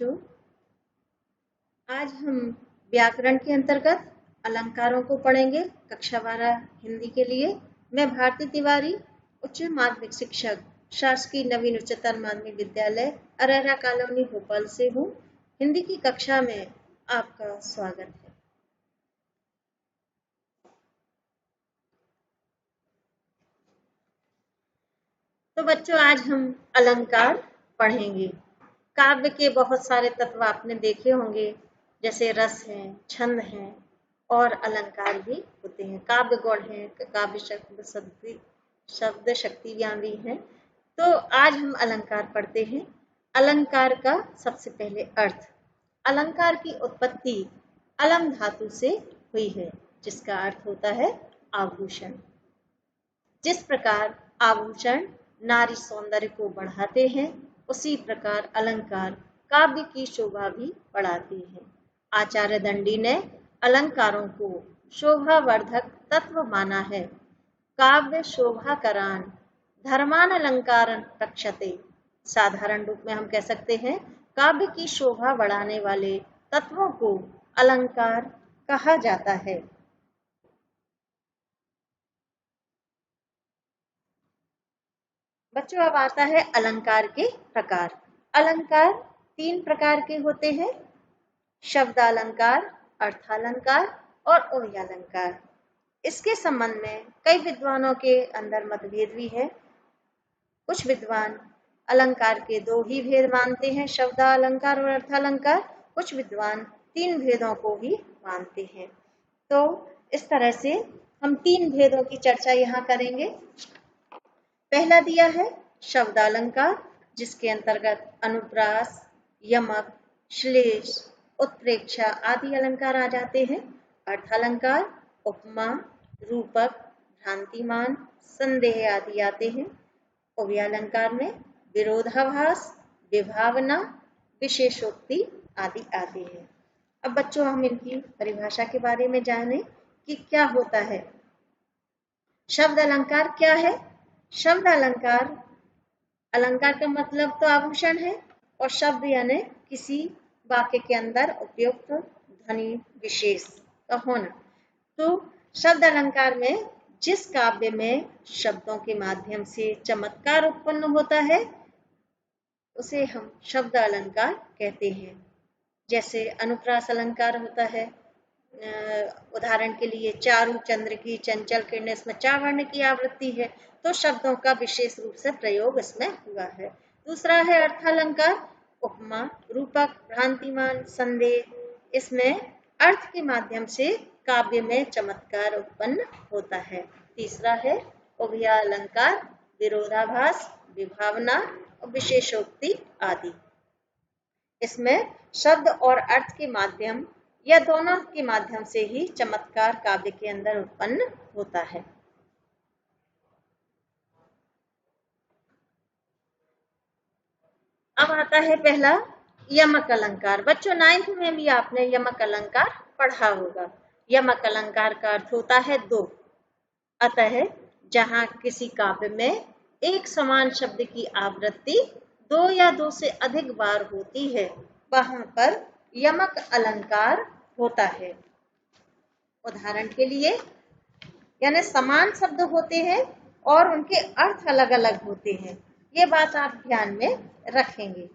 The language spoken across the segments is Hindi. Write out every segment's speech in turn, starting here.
बच्चों, आज हम व्याकरण के अंतर्गत अलंकारों को पढ़ेंगे। कक्षा 12 हिंदी के लिए मैं भारती तिवारी, उच्च माध्यमिक शिक्षक, शासकीय नवीन उच्चतर माध्यमिक विद्यालय अरेरा कॉलोनी भोपाल से हूँ। हिंदी की कक्षा में आपका स्वागत है। तो बच्चों, आज हम अलंकार पढ़ेंगे। काव्य के बहुत सारे तत्व आपने देखे होंगे, जैसे रस है, छंद है और अलंकार भी होते हैं। काव्य गुण है, काव्य शब्द शक्ति भी है। तो आज हम अलंकार पढ़ते हैं। अलंकार का सबसे पहले अर्थ। अलंकार की उत्पत्ति अलंग धातु से हुई है, जिसका अर्थ होता है आभूषण। जिस प्रकार आभूषण नारी सौंदर्य को बढ़ाते हैं, उसी प्रकार अलंकार काव्य की शोभा भी बढ़ाती है। आचार्य दंडी ने अलंकारों को शोभावर्धक तत्व माना है। काव्य शोभाकरान धर्मान अलंकारन रक्षते। साधारण रूप में हम कह सकते हैं, काव्य की शोभा बढ़ाने वाले तत्वों को अलंकार कहा जाता है। बच्चों, अब आता है अलंकार के प्रकार। अलंकार 3 प्रकार के होते हैं: शब्दालंकार, अर्थालंकार और अव्ययालंकार। इसके संबंध में कई विद्वानों के अंदर मतभेद भी है। कुछ विद्वान अलंकार के 2 ही भेद मानते हैं, शब्दालंकार और अर्थालंकार। कुछ विद्वान 3 भेदों को ही मानते हैं। तो इस तरह से हम 3 भेदों की चर्चा यहाँ करेंगे। पहला दिया है शब्दालंकार, जिसके अंतर्गत अनुप्रास, यमक, श्लेष, उत्प्रेक्षा आदि अलंकार आ जाते हैं। अर्थालंकार उपमा, रूपक, भ्रांतिमान, संदेह आदि आते हैं। अव्ययालंकार में विरोधाभास, विभावना, विशेषोक्ति आदि आते हैं। अब बच्चों, हम इनकी परिभाषा के बारे में जानें कि क्या होता है। शब्द अलंकार क्या है? शब्द अलंकार, अलंकार का मतलब तो आभूषण है, और शब्द यानी किसी वाक्य के अंदर उपयुक्त ध्वनि विशेष का होना। तो शब्द अलंकार में जिस काव्य में शब्दों के माध्यम से चमत्कार उत्पन्न होता है, उसे हम शब्द अलंकार कहते हैं। जैसे अनुप्रास अलंकार होता है। उदाहरण के लिए चारु चंद्र की चंचल किरणें, इसमें चा वर्ण की आवृत्ति है, तो शब्दों का विशेष रूप से प्रयोग इसमें हुआ है। दूसरा है अर्थालंकार, उपमा, रूपक, भ्रांतिमान, संदेह। इसमें अर्थ के माध्यम से काव्य में चमत्कार उत्पन्न होता है। तीसरा है अव्ययालंकार, विरोधाभास, विभावना और विशेषोक्ति आदि। इसमें शब्द और अर्थ के माध्यम या दोनों के माध्यम से ही चमत्कार काव्य के अंदर उत्पन्न होता है। अब आता है पहला यमक अलंकार। बच्चों, 9th में भी आपने यमक अलंकार पढ़ा होगा। यमक अलंकार का अर्थ होता है 2। अतः जहां किसी काव्य में एक समान शब्द की आवृत्ति 2 या 2 से अधिक बार होती है, वहां पर यमक अलंकार होता है। उदाहरण के लिए, यानी समान शब्द होते हैं और उनके अर्थ अलग अलग होते हैं। ये बात आप ध्यान में रखेंगे।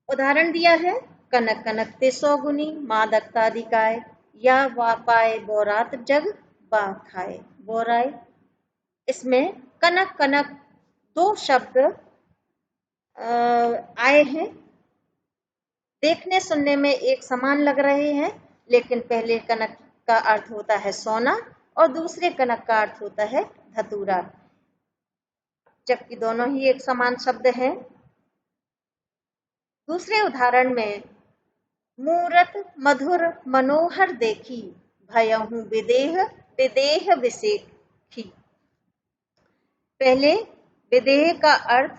उदाहरण दिया है, कनक कनकते सौगुनी मादकतादिकाय, या वापाए बोरात जग बा खाए बोराय। इसमें कनक कनक 2 शब्द आए हैं। देखने सुनने में एक समान लग रहे हैं, लेकिन पहले कनक का अर्थ होता है सोना और दूसरे कनक का अर्थ होता है धतूरा, जबकि दोनों ही एक समान शब्द हैं। दूसरे उदाहरण में, मूरत मधुर मनोहर देखी, भयहु विदेह विदेह विसेखी। पहले विदेह का अर्थ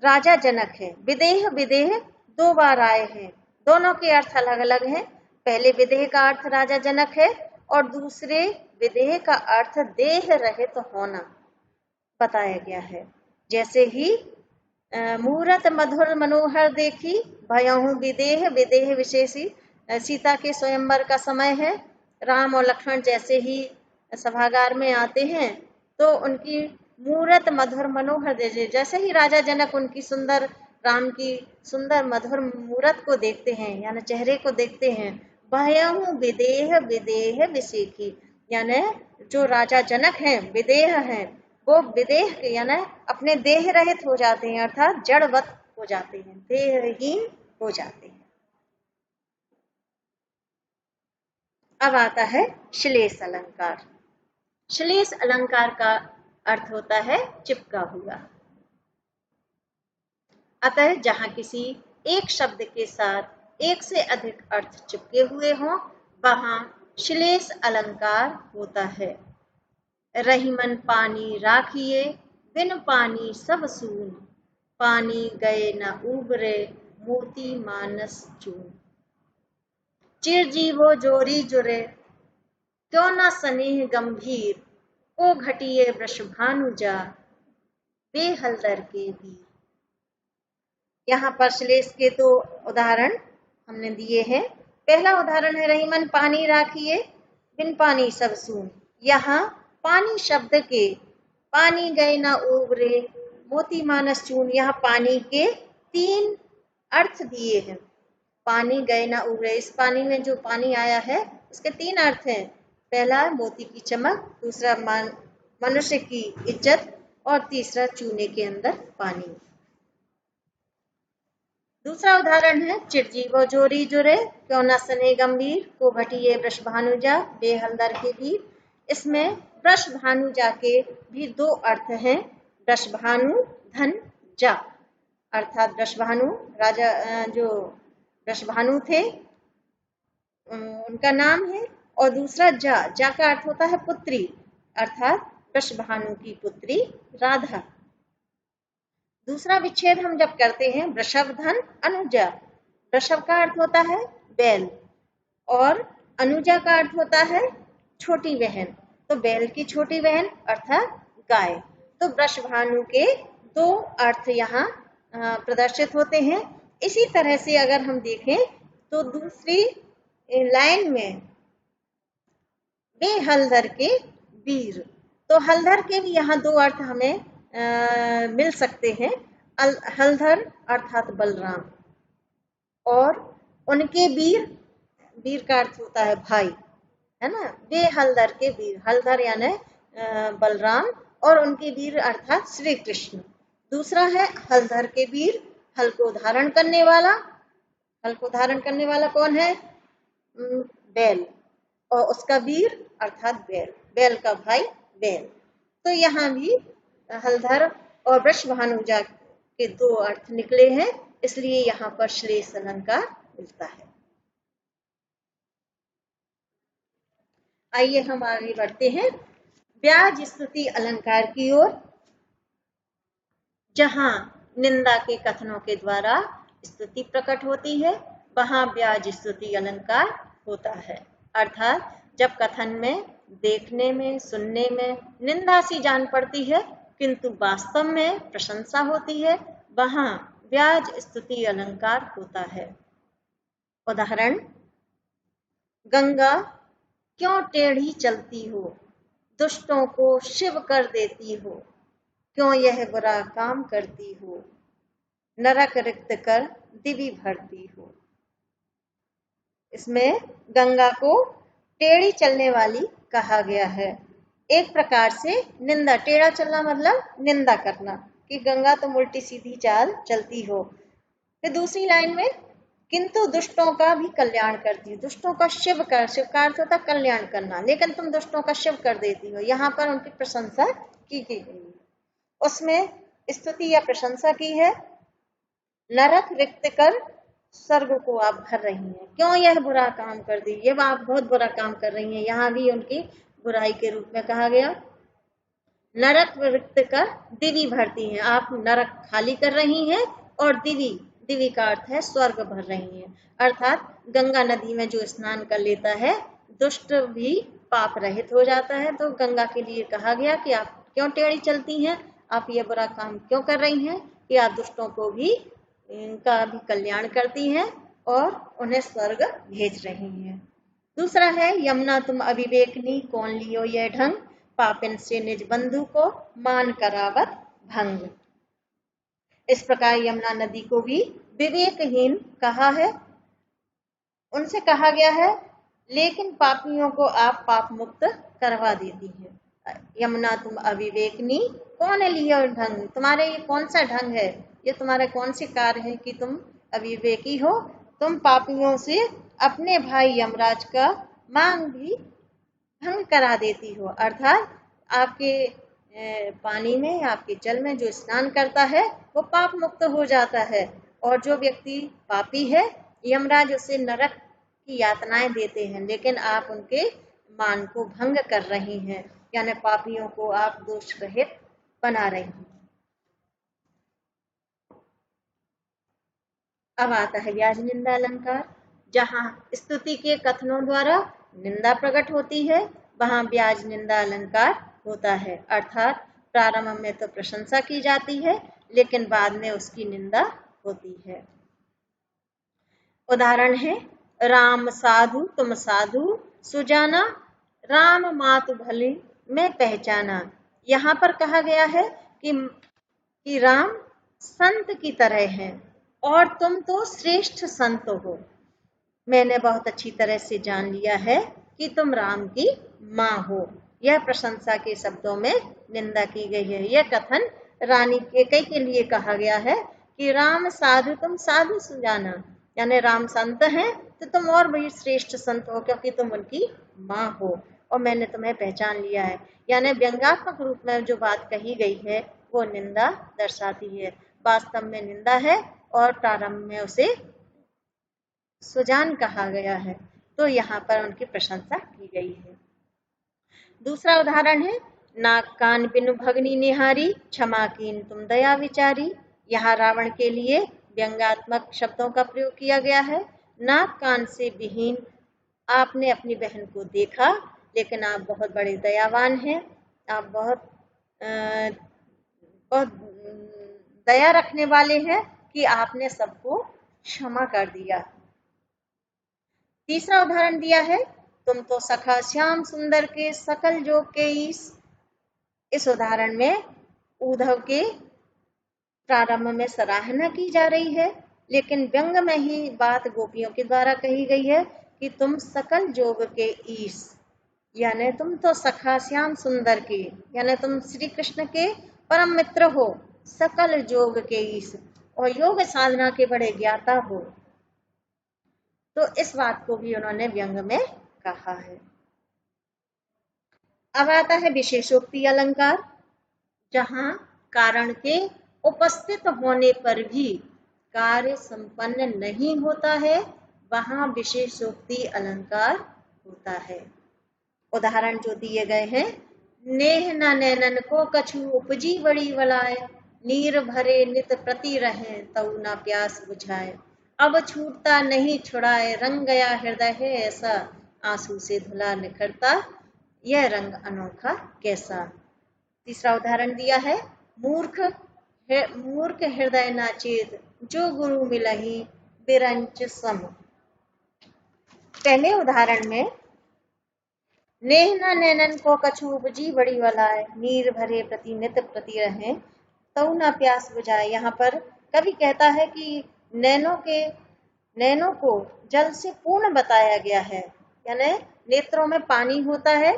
राजा जनक है। विदेह विदेह 2 बार आए हैं, दोनों के अर्थ अलग अलग हैं। पहले विदेह का अर्थ राजा जनक है और दूसरे विदेह का अर्थ देह रहित होना बताया गया है। जैसे ही मूरत मधुर मनोहर देखी, भयहु विदेह विदेह विशेषी। सीता के स्वयंवर का समय है। राम और लक्ष्मण जैसे ही सभागार में आते हैं तो उनकी मूरत मधुर मनोहर देखी, जैसे ही राजा जनक उनकी सुंदर, राम की सुंदर मधुर मूरत को देखते हैं यानी चेहरे को देखते हैं, भयहु विदेह विदेह विशेखी, यानी जो राजा जनक हैं विदेह हैं, वो विदेह यानी अपने देह रहित हो जाते हैं, अर्थात जड़वत हो जाते हैं, देहहीन हो जाते हैं। अब आता है श्लेष अलंकार। श्लेष अलंकार का अर्थ होता है चिपका हुआ। अतः जहां किसी एक शब्द के साथ एक से अधिक अर्थ चिपके हुए हों वहां श्लेष अलंकार होता है। रहीमन पानी राखिए, बिन पानी सब सून, पानी गए न उबरे, मोती मानस चून। चिरजीवो जोरी जुरे, क्यों न स्नेह गंभीर, ओ घटिए वृषभानुजा, बेहलदर के वीर। यहाँ पर श्लेष के दो उदाहरण हमने दिए हैं। पहला उदाहरण है रहीमन पानी राखिए, बिन पानी सब सून। यहाँ पानी शब्द के पानी गए न उबरे, मोती मानस चून, यहाँ पानी के 3 अर्थ दिए हैं। पानी गए न उबरे, इस पानी में जो पानी आया है उसके 3 अर्थ हैं। पहला मोती की चमक, दूसरा मनुष्य की इज्जत और तीसरा चूने के अंदर पानी। दूसरा उदाहरण है चिरजीवो जोरी जुरे, क्यों न स्नेह गंभीर, को घटिए वृषभानुजा, बेहलदर के वीर। इसमें वृषभानुजा के भी 2 अर्थ हैं। वृषभानु धन जा, अर्थात वृषभानु राजा जो वृषभानु थे उनका नाम है, और दूसरा जा का अर्थ होता है पुत्री, अर्थात वृषभानु की पुत्री राधा। दूसरा विच्छेद हम जब करते हैं वृषभ धन अनुजा, वृषभ का अर्थ होता है बैल और अनुजा का अर्थ होता है छोटी बहन, तो बैल की छोटी बहन अर्थात गाय। तो वृषभानु के 2 अर्थ यहाँ प्रदर्शित होते हैं। इसी तरह से अगर हम देखें तो दूसरी लाइन में बेहलदर के वीर, तो हलधर के भी यहाँ 2 अर्थ हमें मिल सकते हैं। हलधर अर्थात बलराम, और उनके वीर, वीर का अर्थ होता है भाई, है ना। बेहलदर के वीर, हलधर यानी बलराम और उनके वीर अर्थात श्री कृष्ण। दूसरा है हलधर के वीर, हल को धारण करने वाला। हल को धारण करने वाला कौन है? बैल, और उसका वीर अर्थात बैल, बैल का भाई बैल। तो यहाँ भी हलधर और वृषभानुजा के 2 अर्थ निकले हैं, इसलिए यहाँ पर श्लेष अलंकार मिलता है। आइए हम आगे बढ़ते हैं ब्याज स्तुति अलंकार की ओर, जहां निंदा के कथनों के द्वारा स्तुति प्रकट होती है वहां ब्याज स्तुति अलंकार होता है। अर्थात जब कथन में, देखने में, सुनने में निंदा सी जान पड़ती है किंतु वास्तव में प्रशंसा होती है, वहां ब्याज स्तुति अलंकार होता है। उदाहरण, गंगा क्यों टेढ़ी चलती हो, दुष्टों को शिव कर देती हो, क्यों यह बुरा काम करती हो, नरक रिक्त कर दिवि भरती हो। इसमें गंगा को टेढ़ी चलने वाली कहा गया है। एक प्रकार से निंदा, टेढ़ा चलना मतलब निंदा करना कि गंगा तो उल्टी सीधी चाल चलती हो। फिर दूसरी लाइन में, किंतु दुष्टों का भी कल्याण करती हो, दुष्टों का शिव का अर्थ होता कल्याण करना, लेकिन तुम दुष्टों का शिव कर देती हो। यहाँ पर उनकी प्रशंसा की गई है, उसमें स्तुति या प्रशंसा की है। नरक रिक्त कर स्वर्ग को आप भर रही हैं, क्यों यह बुरा काम कर दी, ये आप बहुत बुरा काम कर रही हैं, यहाँ भी उनकी बुराई के रूप में कहा गया। नरक रिक्त कर दिवि भरती हैं, आप नरक खाली कर रही हैं और दिवि, दिवि का अर्थ है स्वर्ग भर रही हैं। अर्थात गंगा नदी में जो स्नान कर लेता है दुष्ट भी पाप रहित हो जाता है। तो गंगा के लिए कहा गया कि आप क्यों टेढ़ी चलती हैं, आप ये बुरा काम क्यों कर रही हैं कि आप दुष्टों को भी इनका भी कल्याण करती हैं और उन्हें स्वर्ग भेज रही हैं। दूसरा है यमुना तुम अविवेकनी कौन लियो यह ढंग, पापिन से निज बंधु को मान करावत भंग। इस प्रकार यमुना नदी को भी विवेकहीन कहा है, उनसे कहा गया है, लेकिन पापियों को आप पाप मुक्त करवा देती है। यमुना तुम अविवेकनी कौन लियो ढंग, तुम्हारे ये कौन सा ढंग है, ये तुम्हारे कौन से कार्य है कि तुम अविवेकी हो, तुम पापियों से अपने भाई यमराज का मांग भी भंग करा देती हो। अर्थात आपके पानी में, आपके जल में जो स्नान करता है वो पाप मुक्त हो जाता है, और जो व्यक्ति पापी है यमराज उसे नरक की यातनाएं देते हैं, लेकिन आप उनके मान को भंग कर रही हैं, यानी पापियों को आप दोष रहित बना रही हैं। अब आता है ब्याज निंदा अलंकार। जहां स्तुति के कथनों द्वारा निंदा प्रकट होती है वहां ब्याज निंदा अलंकार होता है। अर्थात प्रारंभ में तो प्रशंसा की जाती है लेकिन बाद में उसकी निंदा होती है। उदाहरण है राम साधु तुम साधु सुजाना, राम मातु भली मैं पहचाना। यहाँ पर कहा गया है कि राम संत की तरह हैं और तुम तो श्रेष्ठ संत हो। मैंने बहुत अच्छी तरह से जान लिया है कि तुम राम की माँ हो। यह प्रशंसा के शब्दों में निंदा की गई है। यह कथन रानी कैकेयी के लिए कहा गया है कि राम साधु तुम साधु सुजाना, यानी राम संत हैं तो तुम और भी श्रेष्ठ संत हो क्योंकि तुम उनकी माँ हो और मैंने तुम्हें पहचान लिया है। यानी व्यंग्यात्मक रूप में जो बात कही गई है वो निंदा दर्शाती है, वास्तव में निंदा है और प्रारंभ में उसे सुजान कहा गया है, तो यहाँ पर उनकी प्रशंसा की गई है। दूसरा उदाहरण है नाक कान बिनु भगनी निहारी, क्षमा कीन तुम दया विचारी। यहाँ रावण के लिए व्यंग्यात्मक शब्दों का प्रयोग किया गया है। नाक कान से विहीन आपने अपनी बहन को देखा, लेकिन आप बहुत बड़े दयावान हैं, आप बहुत दया रखने वाले हैं कि आपने सबको क्षमा कर दिया। तीसरा उदाहरण दिया है तुम तो सखा श्याम सुंदर के सकल जोग के ईश। इस उदाहरण में उद्धव के प्रारंभ में सराहना की जा रही है, लेकिन व्यंग में ही बात गोपियों के द्वारा कही गई है कि तुम सकल जोग के ईश, यानी तुम तो सखा श्याम सुंदर के, यानी तुम श्री कृष्ण के परम मित्र हो, सकल जोग के ईश और योग साधना के बड़े ज्ञाता हो। तो इस बात को भी उन्होंने व्यंग में कहा है। अब आता है विशेषोक्ति अलंकार। जहां कारण के उपस्थित होने पर भी कार्य संपन्न नहीं होता है वहां विशेषोक्ति अलंकार होता है। उदाहरण जो दिए गए हैं नेह न नैनन को कछु उपजी बड़ी वलाए, नीर भरे नित प्रति रहे तऊ न प्यास बुझाए। अब छूटता नहीं छुड़ाए रंग गया हृदय है ऐसा, आंसू से धुला निखरता यह रंग अनोखा कैसा। तीसरा उदाहरण दिया है मूर्ख हृदय ना चेत, जो गुरु मिलहि बिरंच सम। पहले उदाहरण में नेह न नैनन को कछु उपजी बड़ी वलाए, नीर भरे प्रति नित प्रति रहे तऊ न प्यास बुझाए। यहाँ पर कवि कहता है कि नैनों को जल से पूर्ण बताया गया है, यानी नेत्रों में पानी होता है,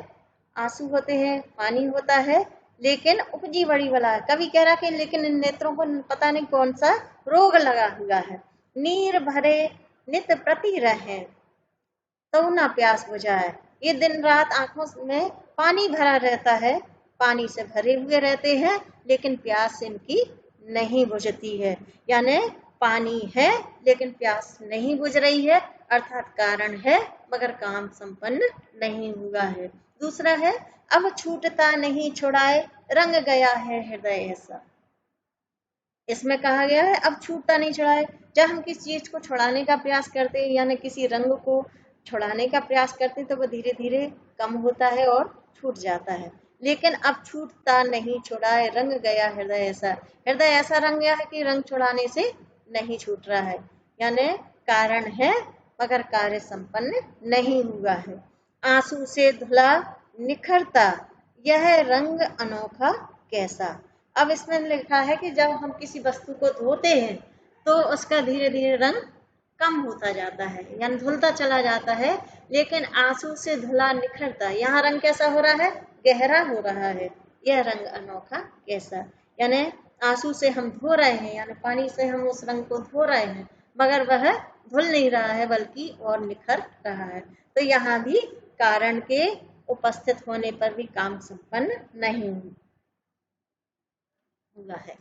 आंसू होते हैं, पानी होता है, लेकिन उपजी बड़ी वला। कवि कह रहा कि लेकिन इन नेत्रों को पता नहीं कौन सा रोग लगा हुआ है। नीर भरे नित प्रति रहे तो ना प्यास बुझाए, ये दिन रात आंखों में पानी भरा रहता है, पानी से भरे हुए रहते हैं लेकिन प्यास इनकी नहीं बुझती है। यानी पानी है लेकिन प्यास नहीं बुझ रही है, अर्थात कारण है मगर काम संपन्न नहीं हुआ है। दूसरा है अब छूटता नहीं छुड़ाए रंग गया है हृदय ऐसा। इसमें कहा गया है अब छूटता नहीं छुड़ाए, जब हम किसी चीज को छुड़ाने का प्रयास करते हैं यानी किसी रंग को छुड़ाने का प्रयास करते हैं तो वो धीरे धीरे कम होता है और छूट जाता है, लेकिन अब छूटता नहीं छुड़ाए रंग गया हृदय ऐसा रंग गया है कि रंग छुड़ाने से नहीं छूट रहा है, यानी कारण है मगर कार्य संपन्न नहीं हुआ है। आंसू से धुला निखरता यह रंग अनोखा कैसा। अब इसमें लिखा है कि जब हम किसी वस्तु को धोते हैं तो उसका धीरे धीरे रंग कम होता जाता है, यानी धुलता चला जाता है, लेकिन आंसू से धुला निखरता, यहाँ रंग कैसा हो रहा है, गहरा हो रहा है। यह रंग अनोखा कैसा, यानी आंसू से हम धो रहे हैं, यानी पानी से हम उस रंग को धो रहे हैं, मगर वह धुल नहीं रहा है बल्कि और निखर रहा है। तो यहाँ भी कारण के उपस्थित होने पर भी काम संपन्न नहीं हुआ है।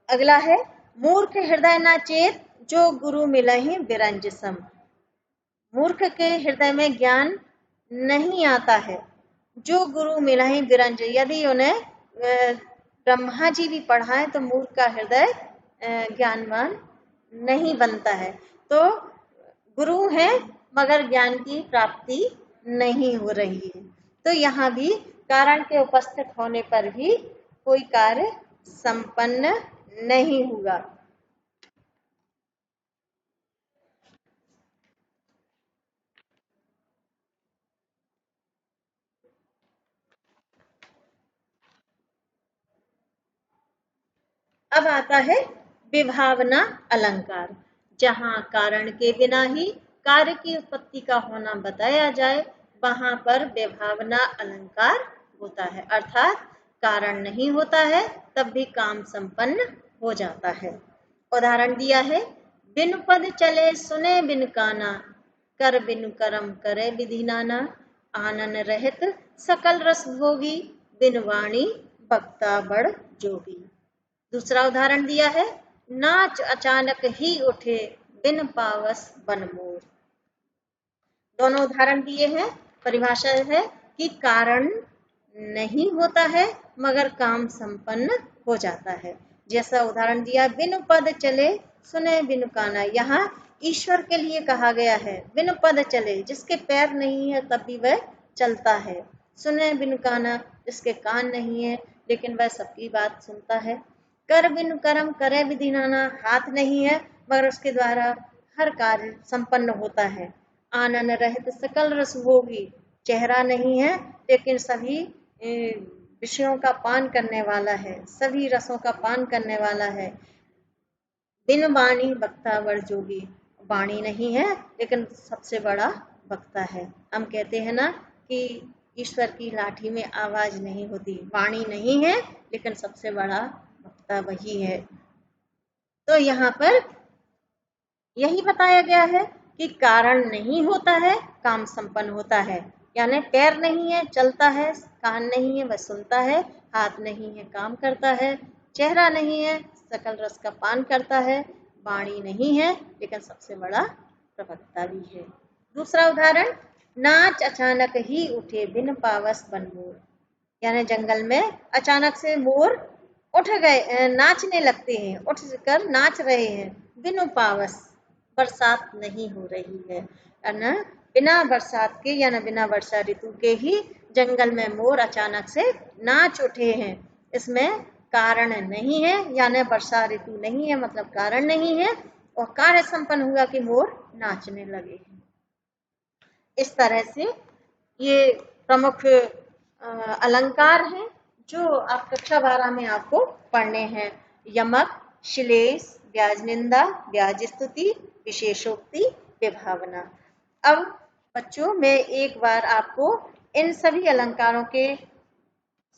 अगला है मूर्ख हृदय न चेत जो गुरु मिलहि बिरंज सम। मूर्ख के हृदय में ज्ञान नहीं आता है, जो गुरु मिलहि बिरंज, यदि उन्हें ब्रह्मा जी भी पढ़ाएं तो मूर्ख का हृदय ज्ञानवान नहीं बनता है। तो गुरु है मगर ज्ञान की प्राप्ति नहीं हो रही है। तो यहाँ भी कारण के उपस्थित होने पर भी कोई कार्य संपन्न नहीं हुआ। अब आता है विभावना अलंकार, जहां कारण के बिना ही कार्य की उत्पत्ति का होना बताया जाए वहां पर विभावना अलंकार होता है, अर्थात कारण नहीं होता है तब भी काम संपन्न हो जाता है। उदाहरण दिया है, बिनु पद चले सुने बिन काना, कर बिनु करम करे विधि नाना, आनन रहित सकल रस भोगी, बिन वाणी बक्ता बड़ जोगी। दूसरा उदाहरण दिया है, नाच अचानक ही उठे बिन पावस बन मोर। दोनों उदाहरण दिए हैं। परिभाषा है कि कारण नहीं होता है मगर काम संपन्न हो जाता है। जैसा उदाहरण दिया, बिनु पद चले सुने बिनु काना, यहाँ ईश्वर के लिए कहा गया है। बिनु पद चले, जिसके पैर नहीं है तब भी वह चलता है। सुने बिनु काना, जिसके कान नहीं है लेकिन वह सबकी बात सुनता है। कर बिनु करम करे विधि नाना, हाथ नहीं है मगर उसके द्वारा हर कार्य संपन्न होता है। आनन रहित सकल रस भोगी, चेहरा नहीं है लेकिन सभी विषयों का पान करने वाला है, सभी रसों का पान करने वाला है। बिन वाणी वक्ता बड़ जोगी, वाणी नहीं है लेकिन सबसे बड़ा वक्ता है। हम कहते हैं ना कि ईश्वर की लाठी में आवाज नहीं होती, वाणी नहीं है लेकिन सबसे बड़ा वक्ता वही है। तो यहाँ पर यही बताया गया है कि कारण नहीं होता है, काम संपन्न होता है। यानी पैर नहीं है चलता है, कान नहीं है वह सुनता है, हाथ नहीं है काम करता है, चेहरा नहीं है सकल रस का पान करता है, वाणी नहीं है लेकिन सबसे बड़ा प्रवक्ता भी है। दूसरा उदाहरण, नाच अचानक ही उठे बिन पावस बन मोर, यानी जंगल में अचानक से मोर उठ गए, नाचने लगते हैं, उठ कर नाच रहे हैं। बिनु पावस, बरसात नहीं हो रही है, ना बिना बरसात के या बिना वर्षा ऋतु के ही जंगल में मोर अचानक से नाच उठे हैं। इसमें कारण नहीं है, यानी वर्षा ऋतु नहीं है मतलब कारण नहीं है, और कार्य संपन्न हुआ कि मोर नाचने लगे हैं। इस तरह से ये प्रमुख अलंकार हैं जो आप कक्षा 12 में आपको पढ़ने हैं। यमक, श्लेष, ब्याज निंदा, ब्याज स्तुति, विशेषोक्ति, विभावना। अब बच्चों मैं एक बार आपको इन सभी अलंकारों के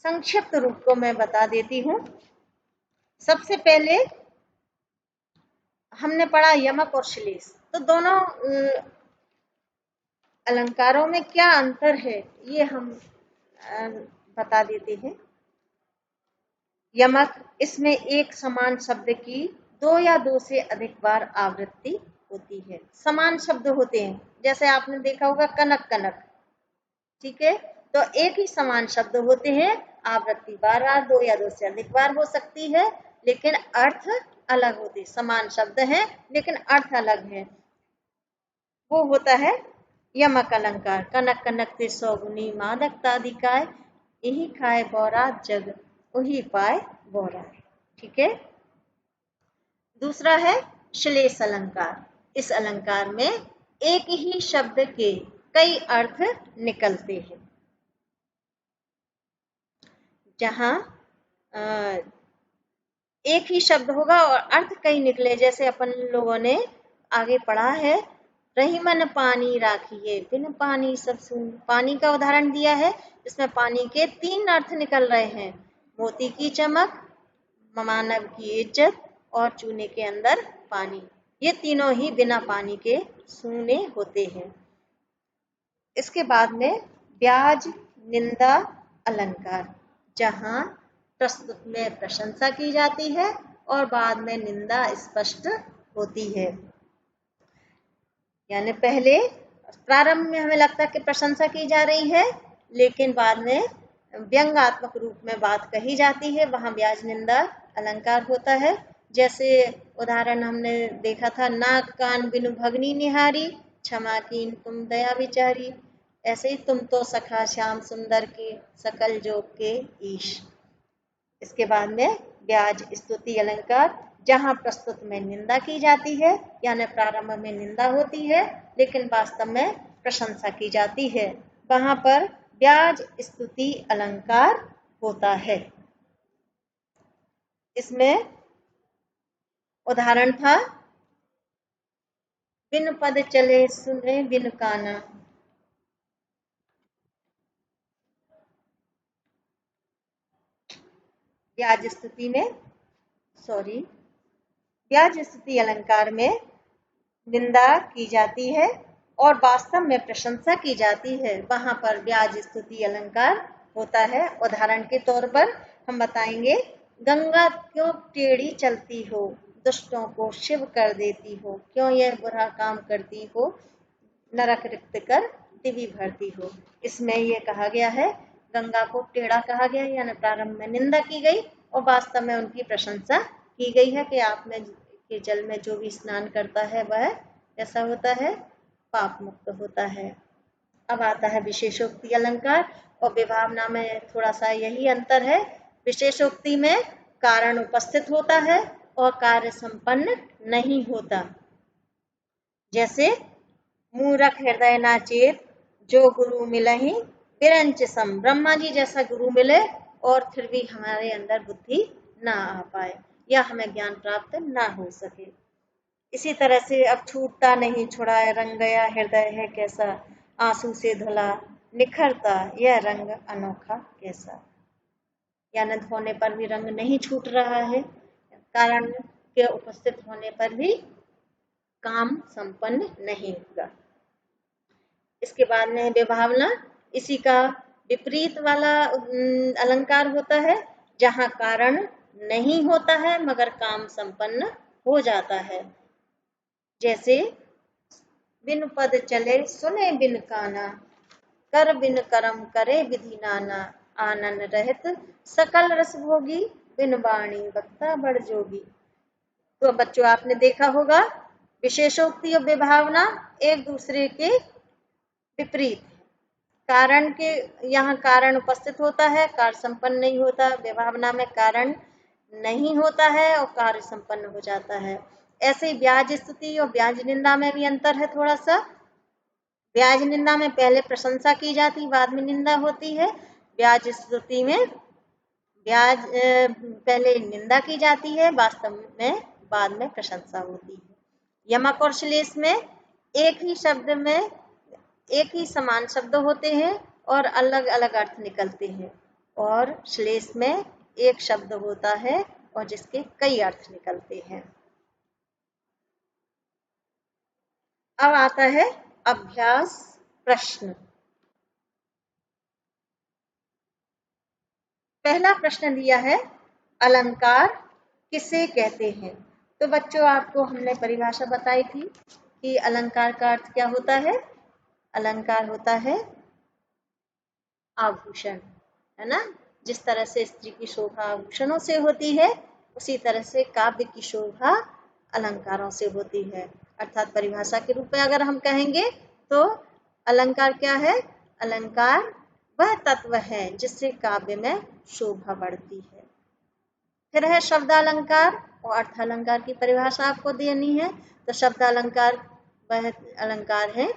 संक्षिप्त रूप को मैं बता देती हूँ। सबसे पहले हमने पढ़ा यमक और श्लेष, तो दोनों अलंकारों में क्या अंतर है ये हम बता देते हैं। यमक, इसमें एक समान शब्द की दो या दो से अधिक बार आवृत्ति होती है। समान शब्द होते हैं, जैसे आपने देखा होगा कनक कनक, ठीक है, तो एक ही समान शब्द होते हैं, आवृत्ति बार बार दो या दो से अधिक बार हो सकती है लेकिन अर्थ अलग होते, समान शब्द है लेकिन अर्थ अलग है। वो होता है यमक अलंकार, कनक कनकते सौगुनी मादकताधिकाय, यही खाए बौरा जग वही पाए बौरा। ठीक है। दूसरा है श्लेष अलंकार। इस अलंकार में एक ही शब्द के कई अर्थ निकलते हैं। जहां एक ही शब्द होगा और अर्थ कई निकले, जैसे अपन लोगों ने आगे पढ़ा है, रही मन पानी राखिए बिन पानी सब सून। पानी का उदाहरण दिया है, इसमें पानी के 3 अर्थ निकल रहे हैं, मोती की चमक, मानव की इज्जत और चूने के अंदर पानी। ये तीनों ही बिना पानी के सूने होते हैं। इसके बाद में ब्याज निंदा अलंकार, जहां प्रस्तुत में प्रशंसा की जाती है और बाद में निंदा स्पष्ट होती है। यानी पहले प्रारंभ में हमें लगता है कि प्रशंसा की जा रही है, लेकिन बाद में व्यंग्यात्मक रूप में बात कही जाती है, वहां ब्याज निंदा अलंकार होता है। जैसे उदाहरण हमने देखा था, नाक कान बिनु भगनी निहारी, क्षमा कीन तुम दया विचारी। ऐसे ही तुम तो सखा श्याम सुंदर के, सकल जोग के ईश। इसके बाद में ब्याज स्तुति अलंकार, जहां प्रस्तुत में निंदा की जाती है, यानी प्रारंभ में निंदा होती है लेकिन वास्तव में प्रशंसा की जाती है, वहां पर ब्याज स्तुति अलंकार होता है। इसमें उदाहरण था, बिन पद चले सुने बिन काना। ब्याज स्तुति में ब्याज स्तुति अलंकार में निंदा की जाती है और वास्तव में प्रशंसा की जाती है, वहां पर ब्याज स्तुति अलंकार होता है। उदाहरण के तौर पर हम बताएंगे, गंगा क्यों टेढ़ी चलती हो, दुष्टों को शिव कर देती हो, क्यों यह बुरा काम करती हो, नरक रिक्त कर दिव्य भरती हो। इसमें यह कहा गया है, गंगा को टेढ़ा कहा गया, यानी प्रारंभ में निंदा की गई और वास्तव में उनकी प्रशंसा की गई है कि आप में के जल में जो भी स्नान करता है वह ऐसा होता है, पाप मुक्त होता है। अब आता है विशेषोक्ति अलंकार, और विभावना में थोड़ा सा यही अंतर है। विशेषोक्ति में कारण उपस्थित होता है और कार्य संपन्न नहीं होता। जैसे, मूरख हृदय ना चेत जो गुरु मिलहि बिरंच सम। ब्रह्मा जी जैसा गुरु मिले और फिर भी हमारे अंदर बुद्धि ना आ पाए या हमें ज्ञान प्राप्त ना हो सके। इसी तरह से, अब छूटता नहीं छुड़ाए रंग गया हृदय है कैसा, आंसू से धुला निखरता यह रंग अनोखा कैसा। यानी धोने पर भी रंग नहीं छूट रहा है, कारण के उपस्थित होने पर भी काम संपन्न नहीं होगा। इसके बाद में विभावना, इसी का विपरीत वाला अलंकार होता है, जहां कारण नहीं होता है मगर काम संपन्न हो जाता है। जैसे, बिन पद चले सुने बिन काना, कर बिन करम करे विधि नाना, आनन रहित सकल रस भोगी, बिन वाणी वक्ता बड़ जोगी। तो बच्चों, आपने देखा होगा विशेषोक्ति और विभावना एक दूसरे के विपरीत। कारण के यहाँ कारण उपस्थित होता है, कार्य संपन्न नहीं होता। विभावना में कारण नहीं होता है और कार्य संपन्न हो जाता है। ऐसे ही ब्याज स्तुति और ब्याज निंदा में भी अंतर है थोड़ा सा। ब्याज निंदा में पहले प्रशंसा की जाती, बाद में निंदा होती है। ब्याज स्तुति में पहले निंदा की जाती है, वास्तव में बाद में प्रशंसा होती है। यमक और श्लेष में एक ही शब्द में एक ही समान शब्द होते हैं और अलग अलग अर्थ निकलते हैं, और श्लेष में एक शब्द होता है और जिसके कई अर्थ निकलते हैं। अब आता है अभ्यास प्रश्न। पहला प्रश्न दिया है, अलंकार किसे कहते हैं। तो बच्चों, आपको हमने परिभाषा बताई थी कि अलंकार का अर्थ क्या होता है। अलंकार होता है आभूषण, है ना। जिस तरह से स्त्री की शोभा आभूषणों से होती है, उसी तरह से काव्य की शोभा अलंकारों से होती है। अर्थात परिभाषा के रूप में अगर हम कहेंगे तो अलंकार क्या है? अलंकार वह तत्व है जिससे काव्य में शोभा बढ़ती है। फिर है शब्दालंकार और अर्थालंकार की परिभाषा आपको देनी है। तो शब्दालंकार वह अलंकार है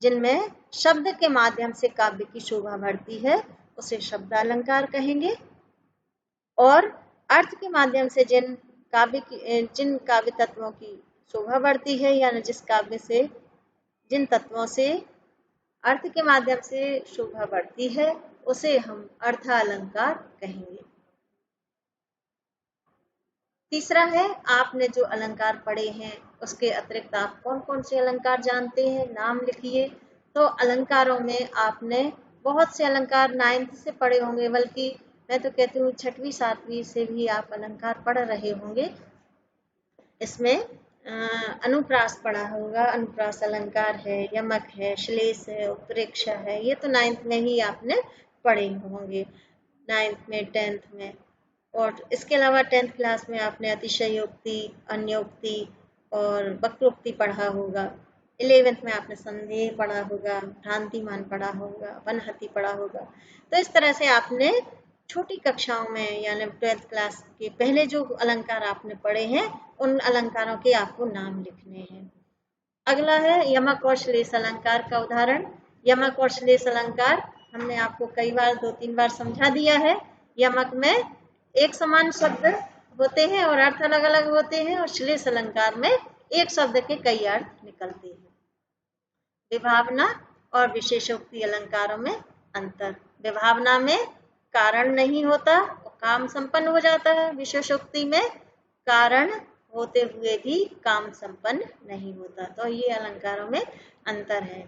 जिनमें शब्द के माध्यम से काव्य की शोभा बढ़ती है, उसे शब्दालंकार कहेंगे। और अर्थ के माध्यम से जिन काव्य तत्वों की शोभा बढ़ती है, यानी जिन तत्वों से अर्थ के माध्यम से शोभा बढ़ती है, उसे हम अर्थालंकार कहेंगे। तीसरा है, आपने जो अलंकार पढ़े हैं उसके अतिरिक्त आप कौन कौन से अलंकार जानते हैं, नाम लिखिए। तो अलंकारों में आपने बहुत से अलंकार 9th से पढ़े होंगे, बल्कि मैं तो कहती हूँ 6वीं 7वीं से भी आप अलंकार पढ़ रहे होंगे। इसमें अनुप्रास पढ़ा होगा, अनुप्रास अलंकार है, यमक है, श्लेष है, उत्प्रेक्षा है, ये तो 9th में ही आपने पढ़े होंगे, 9th में 10th में। और इसके अलावा 10th क्लास में आपने अतिशयोक्ति, अन्योक्ति और वक्रोक्ति पढ़ा होगा। 11th में आपने संदेह पढ़ा होगा, भ्रांतिमान पढ़ा होगा, वनहति पढ़ा होगा। तो इस तरह से आपने छोटी कक्षाओं में यानी 12th क्लास के पहले जो अलंकार आपने पढ़े हैं, उन अलंकारों के आपको नाम लिखने हैं। अगला है यमक और श्लेष अलंकार का उदाहरण। यमक और श्लेष अलंकार हमने आपको कई बार 2-3 बार समझा दिया है। यमक में एक समान शब्द होते हैं और अर्थ अलग अलग होते हैं, और श्लेष अलंकार में एक शब्द के कई अर्थ निकलते हैं। विभावना और विशेषोक्ति अलंकारों में अंतर। विभावना में कारण नहीं होता और काम संपन्न हो जाता है। विशेषोक्ति में कारण होते हुए भी काम संपन्न नहीं होता। तो ये अलंकारों में अंतर है।